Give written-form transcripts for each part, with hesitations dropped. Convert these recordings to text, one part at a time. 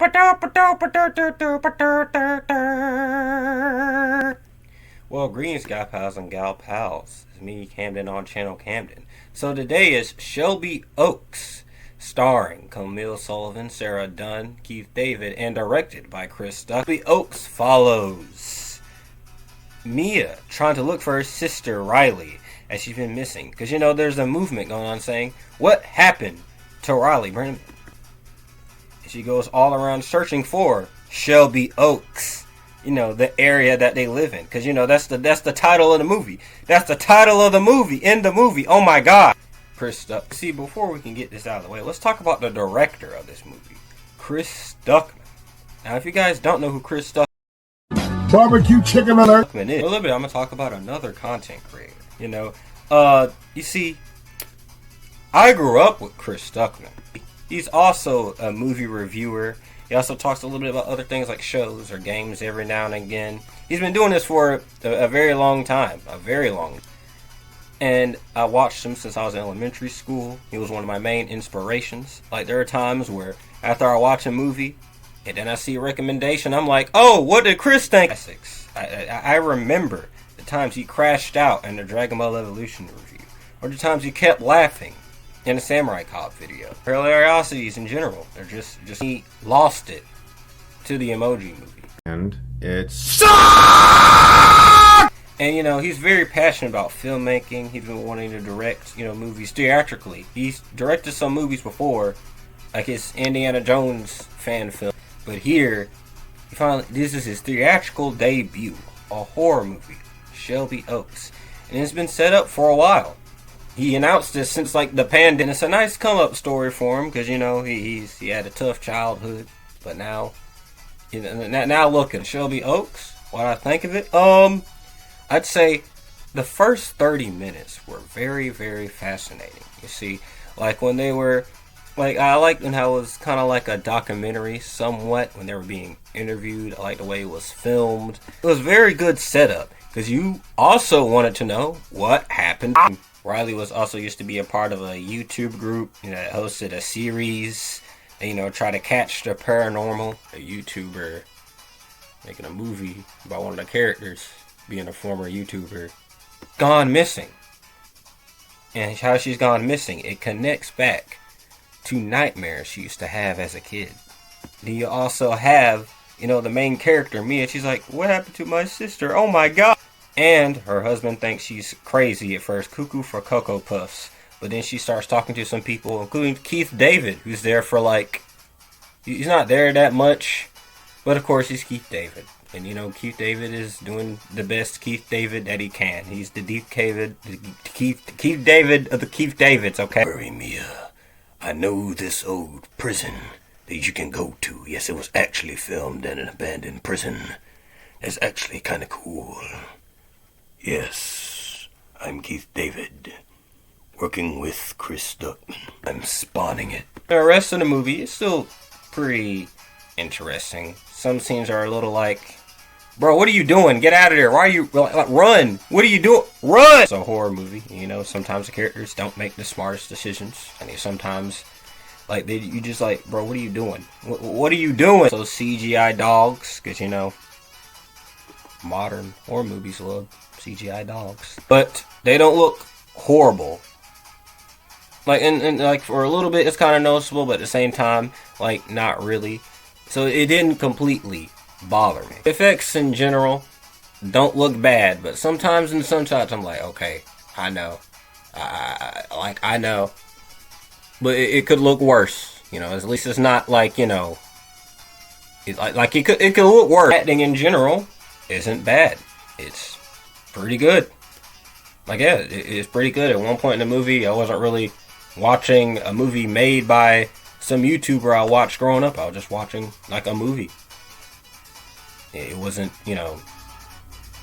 Well, greetings, gal pals and gal pals. It's me, Camden, on channel Camden. So today is Shelby Oaks, starring Camille Sullivan, Sarah Dunn, Keith David, and directed by Chris Stuckmann. Shelby Oaks follows Mia trying to look for her sister Riley as she's been missing. Because, you know, there's a movement going on saying, what happened to Riley Brandon? And she goes all around searching for Shelby Oaks. You know, the area that they live in. Because, you know, that's the title of the movie. That's the title of the movie. In the movie. Oh my god. Chris Stuckmann. See, before we can get this out of the way, let's talk about the director of this movie. Chris Stuckmann. Now, if you guys don't know who Chris Stuckmann Barbecue chicken alert is, a little bit, I'm going to talk about another content creator. You know, you see, I grew up with Chris Stuckmann. He's also a movie reviewer. He also talks a little bit about other things like shows or games every now and again. He's been doing this for a very long time. A very long. And I watched him since I was in elementary school. He was one of my main inspirations. Like, there are times where after I watch a movie and then I see a recommendation, I'm like, oh, what did Chris think? I remember the times he crashed out in the Dragon Ball Evolution review. Or the times he kept laughing in a Samurai Cop video. Hilariosities in general. They're just he lost it to the Emoji Movie. and it's And, you know, he's very passionate about filmmaking. He's been wanting to direct, you know, movies theatrically. He's directed some movies before, like his Indiana Jones fan film. But here, this is his theatrical debut, a horror movie, Shelby Oaks. And it's been set up for a while. He announced this since, like, the pandemic. It's a nice come-up story for him, because, you know, he had a tough childhood. But now, you know, now looking, Shelby Oaks, what I think of it, I'd say the first 30 minutes were very, very fascinating. You see, like when they were, like, I liked how it was kind of like a documentary somewhat when they were being interviewed. I liked the way it was filmed. It was very good setup because you also wanted to know what happened. Riley was also used to be a part of a YouTube group, you know, that hosted a series, and, you know, try to catch the paranormal. A YouTuber making a movie about one of the characters being a former YouTuber, gone missing. And how she's gone missing, it connects back to nightmares she used to have as a kid. Then you also have, you know, the main character, Mia. She's like, what happened to my sister? Oh my god. And her husband thinks she's crazy at first, cuckoo for Cocoa Puffs. But then she starts talking to some people, including Keith David, who's there for, like, he's not there that much, but of course he's Keith David. And, you know, Keith David is doing the best Keith David that he can. He's the Keith David of the Keith Davids, okay? Worry, Mia. I know this old prison that you can go to. Yes, it was actually filmed in an abandoned prison. It's actually kind of cool. Yes, I'm Keith David, working with Chris Stuckmann. I'm spawning it. The rest of the movie is still pretty interesting. Some scenes are a little like, bro, what are you doing? Get out of there. Why are you, like, run? What are you doing? Run! It's a horror movie, you know, sometimes the characters don't make the smartest decisions. I mean, sometimes, like, you just like, bro, what are you doing? What are you doing? So CGI dogs, because, you know, modern horror movies love CGI dogs. But they don't look horrible. Like, and like, for a little bit, it's kind of noticeable, but at the same time, like, not really. So it didn't completely bother me. Effects in general don't look bad, but sometimes in some shots I'm like, okay, I know. I know. But it could look worse. You know, at least it's not like, you know, it could look worse. Acting in general isn't bad. It's pretty good. Like, yeah, it's pretty good. At one point in the movie, I wasn't really watching a movie made by some YouTuber I watched growing up. I was just watching, like, a movie. It wasn't, you know,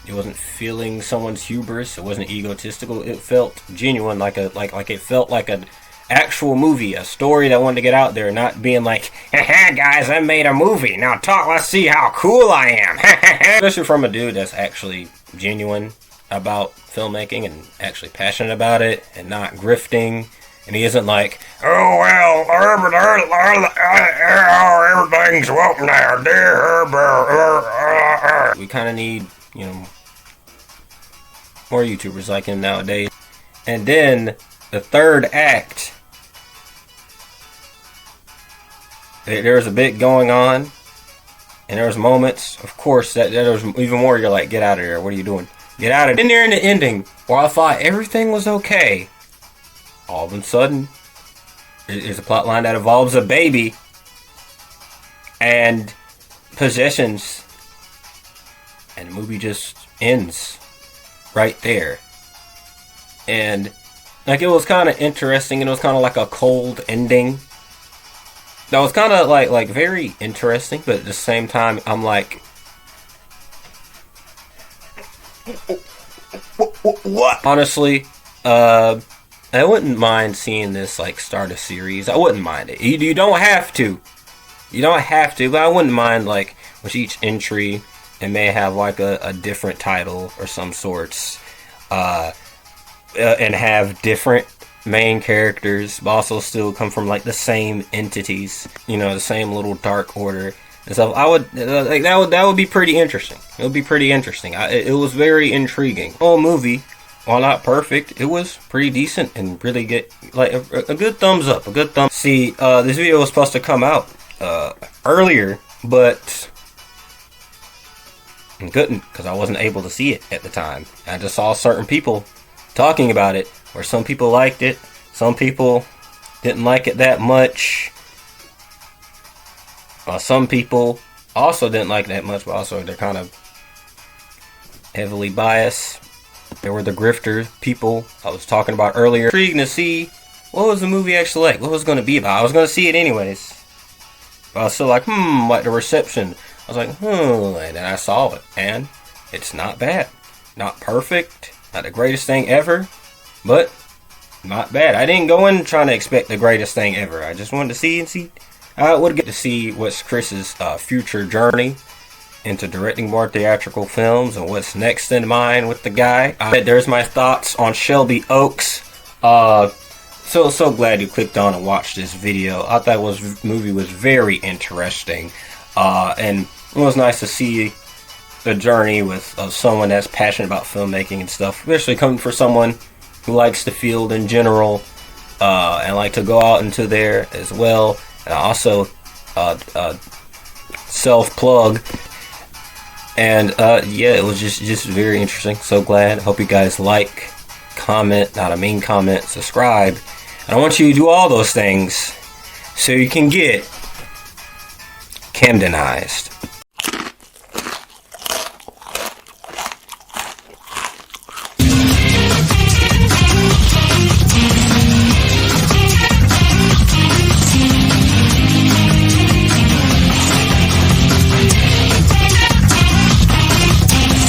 it wasn't feeling someone's hubris. It wasn't egotistical. It felt genuine, like it felt like an actual movie, a story that wanted to get out there, not being like, haha, guys, I made a movie. Now let's see how cool I am. Especially from a dude that's actually genuine about filmmaking and actually passionate about it and not grifting And he isn't like, oh, well, everything's welcome now, dear. We kind of need, you know, more YouTubers like him nowadays. And then the third act, there's a bit going on, and there's moments, of course, that there's even more. You're like, get out of here. What are you doing? Get out of here. In there in the ending, while I thought everything was okay, all of a sudden, there's a plot line that involves a baby and possessions, and the movie just ends right there. And like, it was kind of interesting, and it was kind of like a cold ending. That was kind of like very interesting, but at the same time, I'm like, what? Honestly, I wouldn't mind seeing this like start a series. I wouldn't mind it. You don't have to. You don't have to, but I wouldn't mind like with each entry, it may have like a different title or some sorts, and have different main characters, but also still come from like the same entities, you know, the same little dark order and stuff. I would like that would be pretty interesting. It would be pretty interesting. It was very intriguing. Whole movie, while not perfect, it was pretty decent and really get like a good thumbs up. A good thumb. See, this video was supposed to come out earlier, but I couldn't because I wasn't able to see it at the time. I just saw certain people talking about it, where some people liked it, some people didn't like it that much. Some people also didn't like it that much, but also they're kind of heavily biased. There were the grifter people I was talking about earlier. Intriguing to see what was the movie actually like, what was going to be about. I was going to see it anyways, but I was still like, like the reception. I was like, and then I saw it, and it's not bad. Not perfect, not the greatest thing ever, but not bad. I didn't go in trying to expect the greatest thing ever. I just wanted to see how it would get to see what's Chris's future journey into directing more theatrical films and what's next in mind with the guy. There's my thoughts on Shelby Oaks. So glad you clicked on and watched this video. I thought this movie was very interesting, and it was nice to see the journey of someone that's passionate about filmmaking and stuff, especially coming from someone who likes the field in general, and like to go out into there as well. And also self-plug. And yeah, it was just very interesting. So glad. Hope you guys like, comment, not a mean comment, subscribe. And I want you to do all those things so you can get Camdenized.